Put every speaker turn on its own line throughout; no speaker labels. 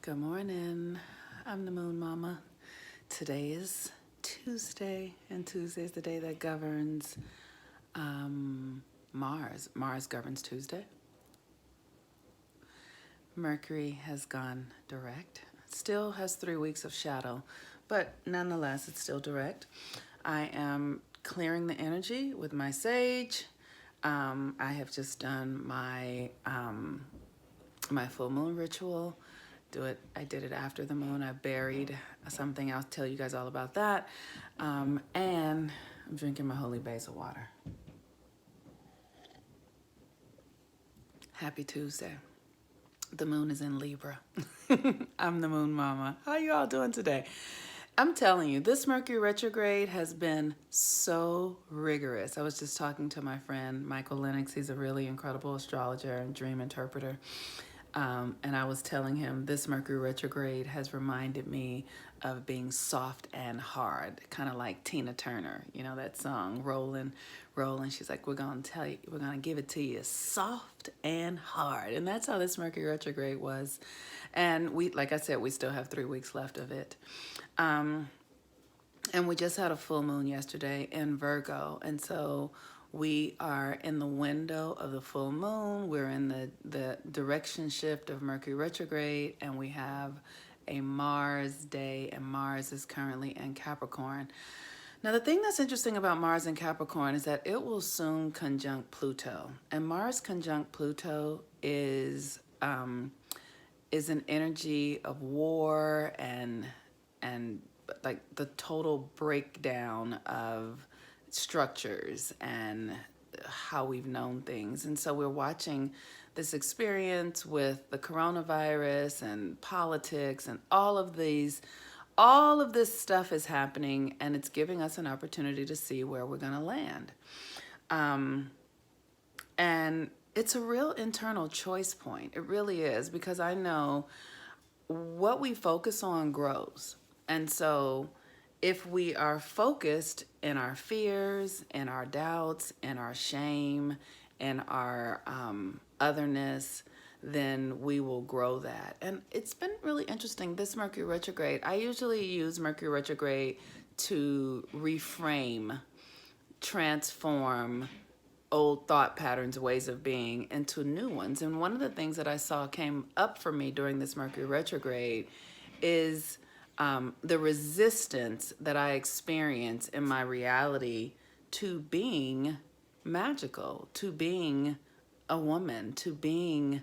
Good morning. I'm the Moon Mama. Today is Tuesday, and Tuesday is the day that governs Mars. Mars governs Tuesday. Mercury has gone direct. Still has 3 weeks of shadow, but nonetheless, it's still direct. I am clearing the energy with my sage. I have just done my my full moon ritual. I did it after the moon. I buried something. I'll tell you guys all about that. And I'm drinking my holy basil water. Happy Tuesday. The moon is in Libra. I'm the Moon Mama. How you all doing today? I'm telling you, this Mercury retrograde has been so rigorous. I was just talking to my friend Michael Lennox. He's a really incredible astrologer and dream interpreter. And I was telling him this Mercury retrograde has reminded me of being soft and hard, kind of like Tina Turner, you know, that song, Rollin', Rollin'. She's like, we're going to give it to you soft and hard. And that's how this Mercury retrograde was. And like I said, we still have 3 weeks left of it. And we just had a full moon yesterday in Virgo. And so we are in the window of the full moon. We're in the direction shift of Mercury retrograde, and we have a Mars day, and Mars is currently in Capricorn. Now, the thing that's interesting about Mars in Capricorn is that it will soon conjunct Pluto. And Mars conjunct Pluto is an energy of war and like the total breakdown of structures and how we've known things. And so we're watching this experience with the coronavirus and politics and all of this stuff is happening, and it's giving us an opportunity to see where we're going to land. And it's a real internal choice point. It really is, because I know what we focus on grows. And so if we are focused in our fears, in our doubts, in our shame, in our otherness, then we will grow that. And it's been really interesting, this Mercury retrograde. I usually use Mercury retrograde to reframe, transform old thought patterns, ways of being into new ones. And one of the things that I saw came up for me during this Mercury retrograde is the resistance that I experience in my reality to being magical, to being a woman, to being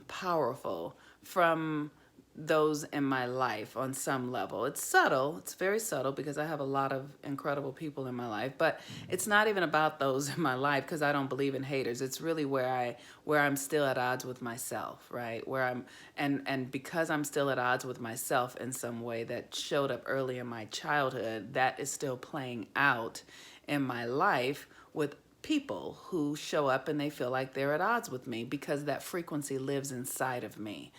powerful from those in my life on some level. It's subtle. It's very subtle, because I have a lot of incredible people in my life, but it's not even about those in my life, because I don't believe in haters. It's really where I'm still at odds with myself, right? Where I'm and because I'm still at odds with myself in some way that showed up early in my childhood, that is still playing out in my life with people who show up and they feel like they're at odds with me, because that frequency lives inside of me.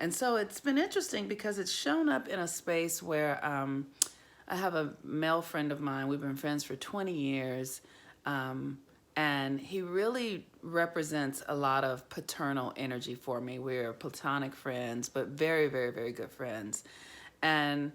And so it's been interesting, because it's shown up in a space where I have a male friend of mine. We've been friends for 20 years. And he really represents a lot of paternal energy for me. We're platonic friends, but very, very, very good friends. And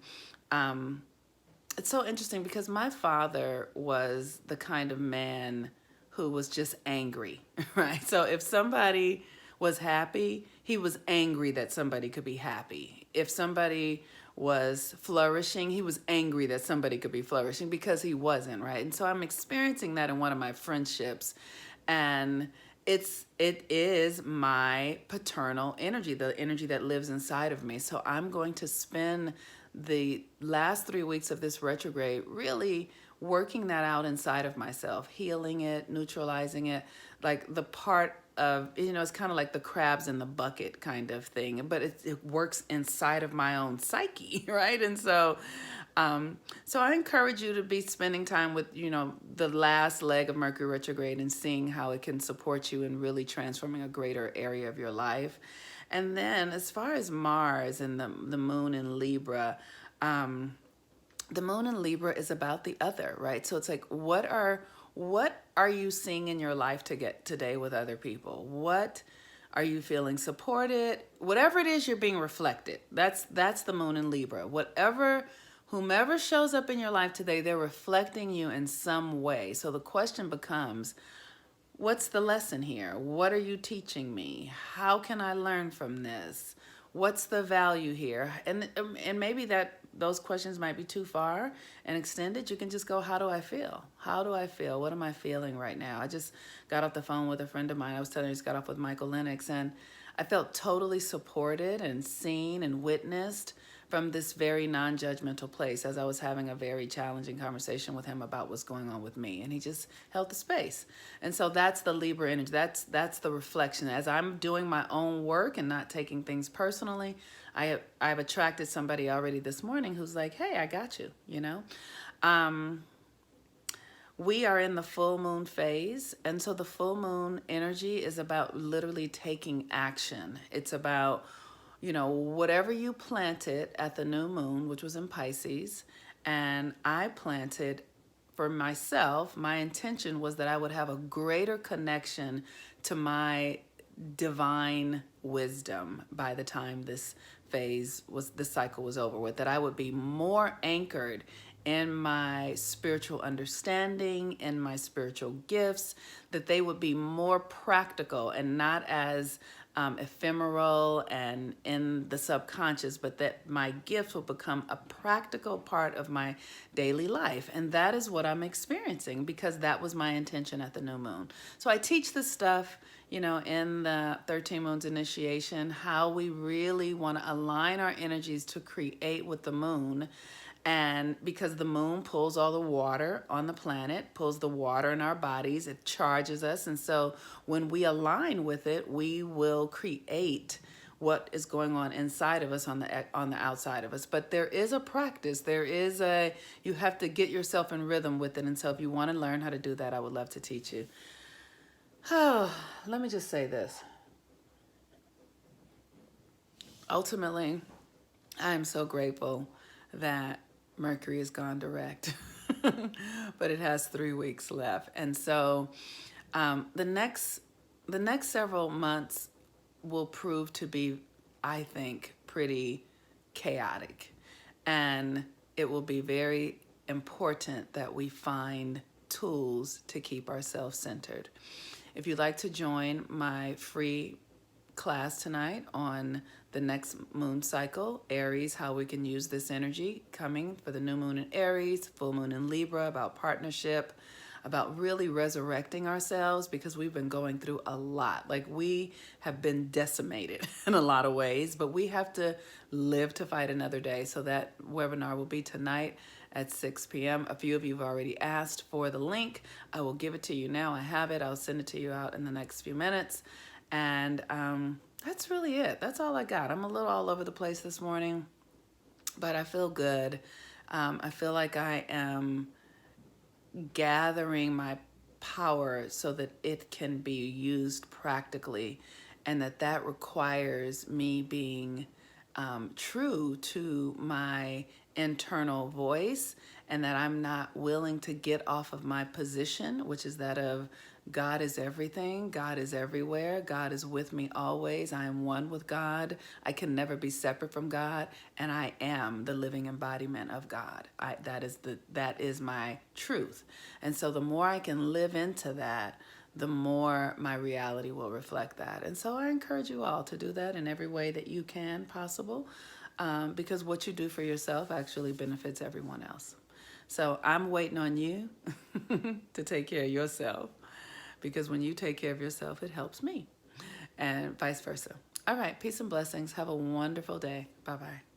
it's so interesting, because my father was the kind of man who was just angry, right? So if somebody was happy, he was angry that somebody could be happy. If somebody was flourishing, he was angry that somebody could be flourishing, because he wasn't, right? And so I'm experiencing that in one of my friendships, and it is my paternal energy, the energy that lives inside of me. So I'm going to spend the last 3 weeks of this retrograde really working that out inside of myself, healing it, neutralizing it, like the part of, it's kind of like the crabs in the bucket kind of thing, but it works inside of my own psyche, right? And so I encourage you to be spending time with, the last leg of Mercury retrograde, and seeing how it can support you in really transforming a greater area of your life. And then as far as Mars and the moon in Libra, the moon in Libra is about the other, right? So it's like, what are you seeing in your life today with other people? What Are you feeling supported? Whatever it is, you're being reflected. That's the moon in Libra. Whomever shows up in your life today, they're reflecting you in some way. So the question becomes, what's the lesson here? What are you teaching me? How can I learn from this? What's the value here? And maybe those questions might be too far and extended. You can just go, how do I feel? How do I feel? What am I feeling right now? I just got off the phone with a friend of mine. I was telling her, I just got off with Michael Lennox, and I felt totally supported and seen and witnessed from this very non-judgmental place as I was having a very challenging conversation with him about what's going on with me. And he just held the space. And so that's the Libra energy. That's the reflection. As I'm doing my own work and not taking things personally, I've attracted somebody already this morning who's like, hey, I got you, you know? We are in the full moon phase. And so the full moon energy is about literally taking action. It's about, whatever you planted at the new moon, which was in Pisces, and I planted for myself, my intention was that I would have a greater connection to my divine wisdom by the time this cycle was over with, that I would be more anchored in my spiritual understanding, in my spiritual gifts, that they would be more practical and not as ephemeral and in the subconscious, but that my gifts will become a practical part of my daily life. And that is what I'm experiencing because that was my intention at the new moon. So I teach this stuff, in the 13 Moons Initiation, how we really want to align our energies to create with the moon. And because the moon pulls all the water on the planet, pulls the water in our bodies, it charges us. And so when we align with it, we will create what is going on inside of us on the outside of us. But there is a practice. You have to get yourself in rhythm with it. And so if you want to learn how to do that, I would love to teach you. Oh, let me just say this. Ultimately, I am so grateful that Mercury has gone direct, but it has 3 weeks left. And so the next several months will prove to be, I think, pretty chaotic. And it will be very important that we find tools to keep ourselves centered. If you'd like to join my free class tonight on the next moon cycle, Aries, how we can use this energy coming for the new moon in Aries, full moon in Libra, about partnership, about really resurrecting ourselves because we've been going through a lot. Like we have been decimated in a lot of ways, but we have to live to fight another day. So that webinar will be tonight at 6 p.m. A few of you have already asked for the link. I will give it to you now. I have it. I'll send it to you out in the next few minutes. And that's really it. That's all I got. I'm a little all over the place this morning, but I feel good. I feel like I am gathering my power so that it can be used practically, and that requires me being true to my internal voice, and that I'm not willing to get off of my position, which is that of God is everything, God is everywhere, God is with me always, I am one with God, I can never be separate from God, and I am the living embodiment of God. That is my truth. And so the more I can live into that, the more my reality will reflect that. And so I encourage you all to do that in every way that you can possible, because what you do for yourself actually benefits everyone else. So I'm waiting on you to take care of yourself, because when you take care of yourself, it helps me, and vice versa. All right, peace and blessings. Have a wonderful day. Bye-bye.